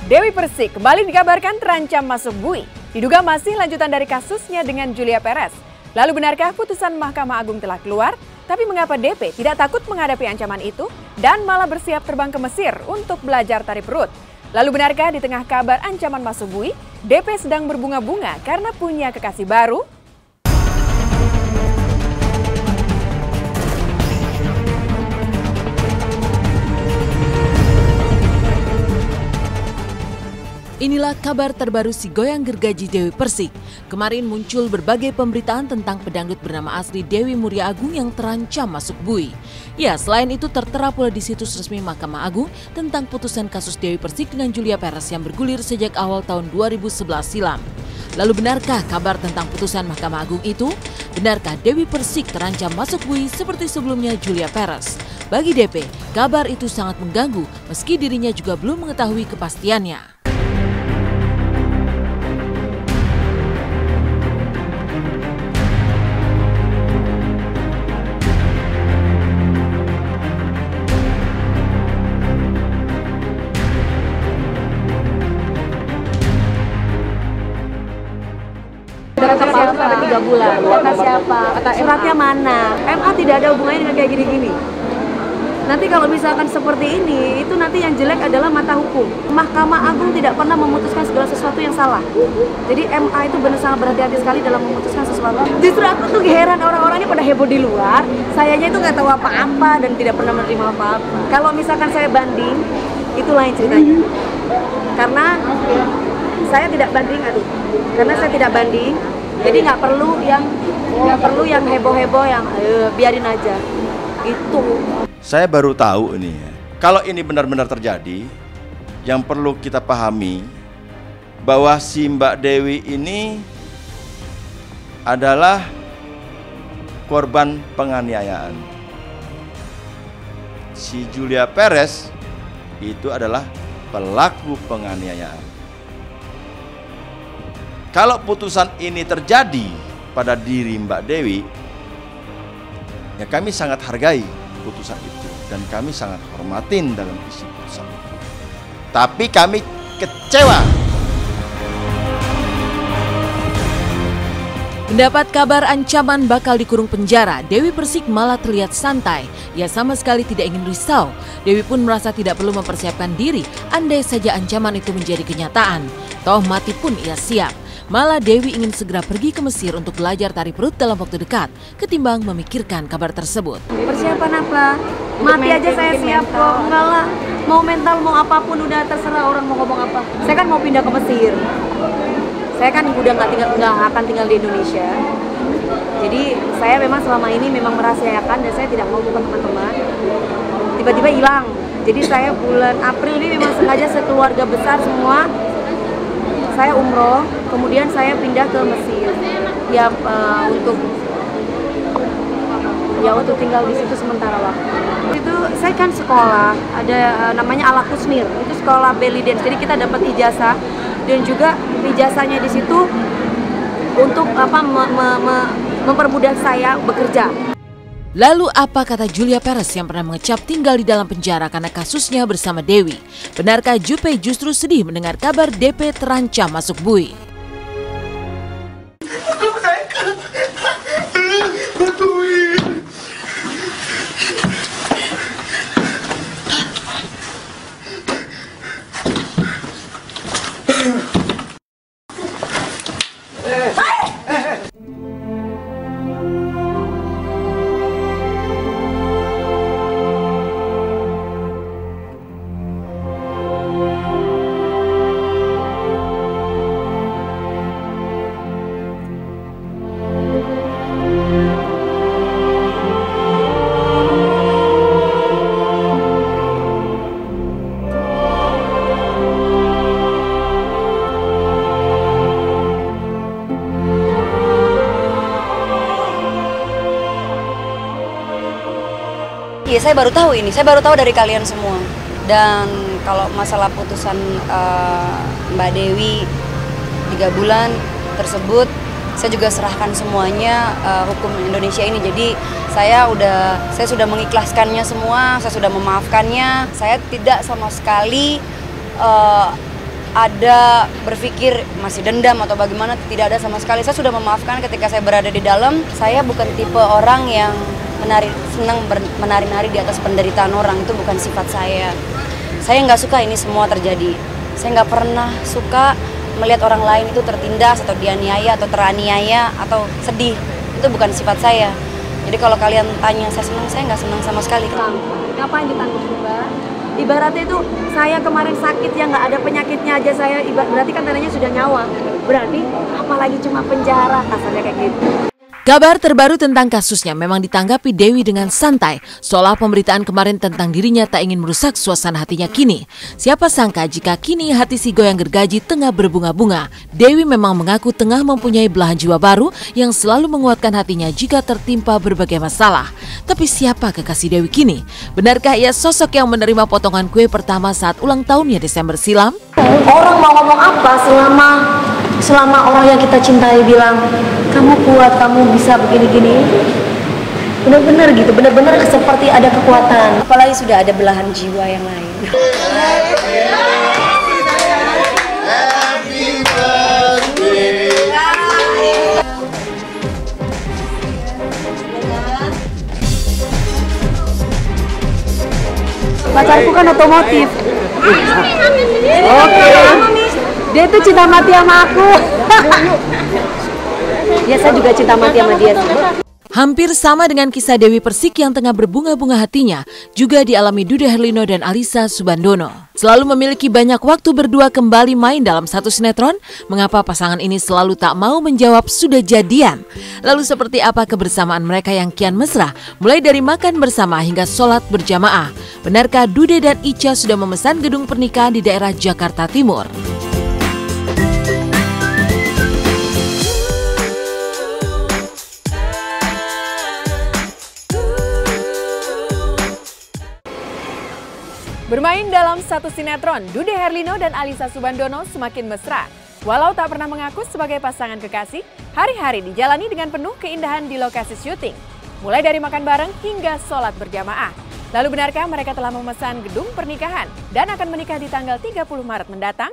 Dewi Persik kembali dikabarkan terancam masuk bui. Diduga masih lanjutan dari kasusnya dengan Julia Perez. Lalu benarkah putusan Mahkamah Agung telah keluar? Tapi mengapa DP tidak takut menghadapi ancaman itu dan malah bersiap terbang ke Mesir untuk belajar tari perut? Lalu benarkah di tengah kabar ancaman masuk bui, DP sedang berbunga-bunga karena punya kekasih baru? Inilah kabar terbaru si goyang gergaji Dewi Persik. Kemarin muncul berbagai pemberitaan tentang pedangdut bernama asli Dewi Muria Agung yang terancam masuk bui. Ya, selain itu tertera pula di situs resmi Mahkamah Agung tentang putusan kasus Dewi Persik dengan Julia Perez yang bergulir sejak awal tahun 2011 silam. Lalu benarkah kabar tentang putusan Mahkamah Agung itu? Benarkah Dewi Persik terancam masuk bui seperti sebelumnya Julia Perez? Bagi DP, kabar itu sangat mengganggu meski dirinya juga belum mengetahui kepastiannya. Kata siapa? 3 bulan. Kata siapa? Suratnya mana? MA tidak ada hubungannya dengan kayak gini-gini. Nanti kalau misalkan seperti ini, itu nanti yang jelek adalah mata hukum. Mahkamah Agung tidak pernah memutuskan segala sesuatu yang salah. Jadi MA itu benar sangat berhati-hati sekali dalam memutuskan sesuatu. Justru aku tuh heran orang-orangnya pada heboh di luar. Sayanya itu nggak tahu apa-apa dan tidak pernah menerima apa-apa. Kalau misalkan saya banding, itu lain ceritanya. Karena saya tidak banding, karena saya tidak banding, jadi nggak perlu yang heboh-heboh, yang biarin aja. Itu. Saya baru tahu ini ya. Kalau ini benar-benar terjadi, yang perlu kita pahami bahwa si Mbak Dewi ini adalah korban penganiayaan. Si Julia Perez itu adalah pelaku penganiayaan. Kalau putusan ini terjadi pada diri Mbak Dewi, ya kami sangat hargai putusan itu dan kami sangat hormatin dalam isi putusan itu. Tapi kami kecewa. Mendapat kabar ancaman bakal dikurung penjara, Dewi Persik malah terlihat santai. Ia sama sekali tidak ingin risau. Dewi pun merasa tidak perlu mempersiapkan diri andai saja ancaman itu menjadi kenyataan. Toh mati pun ia siap. Malah Dewi ingin segera pergi ke Mesir untuk belajar tari perut dalam waktu dekat, ketimbang memikirkan kabar tersebut. Persiapan apa? Mati aja saya siap kok. Enggak lah, mau mental mau apapun udah terserah orang mau ngomong apa. Saya kan mau pindah ke Mesir. Saya kan udah nggak akan tinggal di Indonesia. Jadi saya memang selama ini memang merahasiakan dan saya tidak mau bukan teman-teman. Tiba-tiba hilang. Jadi saya bulan April ini memang sengaja sekeluarga besar semua. Saya umroh, kemudian saya pindah ke Mesir, ya untuk tinggal di situ sementara waktu. Itu saya kan sekolah, ada namanya Ala Kusnir, itu sekolah belly dance. Jadi kita dapat ijazah dan juga ijazahnya di situ untuk mempermudah saya bekerja. Lalu apa kata Julia Perez yang pernah mengecap tinggal di dalam penjara karena kasusnya bersama Dewi? Benarkah Jupe justru sedih mendengar kabar DP terancam masuk bui? Iya, saya baru tahu ini. Saya baru tahu dari kalian semua. Dan kalau masalah putusan Mbak Dewi 3 bulan tersebut, saya juga serahkan semuanya hukum Indonesia ini. Jadi saya sudah mengikhlaskannya semua, saya sudah memaafkannya. Saya tidak sama sekali ada berpikir masih dendam atau bagaimana, tidak ada sama sekali. Saya sudah memaafkan ketika saya berada di dalam. Saya bukan tipe orang yang senang menari-nari di atas penderitaan orang, itu bukan sifat saya. Saya nggak suka ini semua terjadi. Saya nggak pernah suka melihat orang lain itu tertindas atau dianiaya atau teraniaya atau sedih. Itu bukan sifat saya. Jadi kalau kalian tanya saya senang, saya nggak senang sama sekali. Ngapain ditanggung Mbak? Ibaratnya itu saya kemarin sakit ya, nggak ada penyakitnya aja saya, berarti kan tandanya sudah nyawa. Berarti apalagi cuma penjara, kasarnya kayak gitu. Kabar terbaru tentang kasusnya memang ditanggapi Dewi dengan santai, seolah pemberitaan kemarin tentang dirinya tak ingin merusak suasana hatinya kini. Siapa sangka jika kini hati si goyang gergaji tengah berbunga-bunga. Dewi memang mengaku tengah mempunyai belahan jiwa baru yang selalu menguatkan hatinya jika tertimpa berbagai masalah. Tapi siapa kekasih Dewi kini? Benarkah ia sosok yang menerima potongan kue pertama saat ulang tahunnya Desember silam? Orang mau ngomong apa selama orang yang kita cintai bilang kamu kuat, kamu bisa begini-gini, benar-benar gitu, benar-benar seperti ada kekuatan. Apalagi sudah ada belahan jiwa yang lain. Pacarku kan otomotif. Oke. Dia tuh cinta mati sama aku. Ya saya juga cinta mati sama dia. Hampir sama dengan kisah Dewi Persik yang tengah berbunga-bunga hatinya, juga dialami Dude Herlino dan Alyssa Subandono. Selalu memiliki banyak waktu berdua kembali main dalam satu sinetron, mengapa pasangan ini selalu tak mau menjawab sudah jadian? Lalu seperti apa kebersamaan mereka yang kian mesra, mulai dari makan bersama hingga sholat berjamaah? Benarkah Dude dan Ica sudah memesan gedung pernikahan di daerah Jakarta Timur? Bermain dalam satu sinetron, Dude Herlino dan Alyssa Subandono semakin mesra. Walau tak pernah mengaku sebagai pasangan kekasih, hari-hari dijalani dengan penuh keindahan di lokasi syuting. Mulai dari makan bareng hingga sholat berjamaah. Lalu benarkah mereka telah memesan gedung pernikahan dan akan menikah di tanggal 30 Maret mendatang?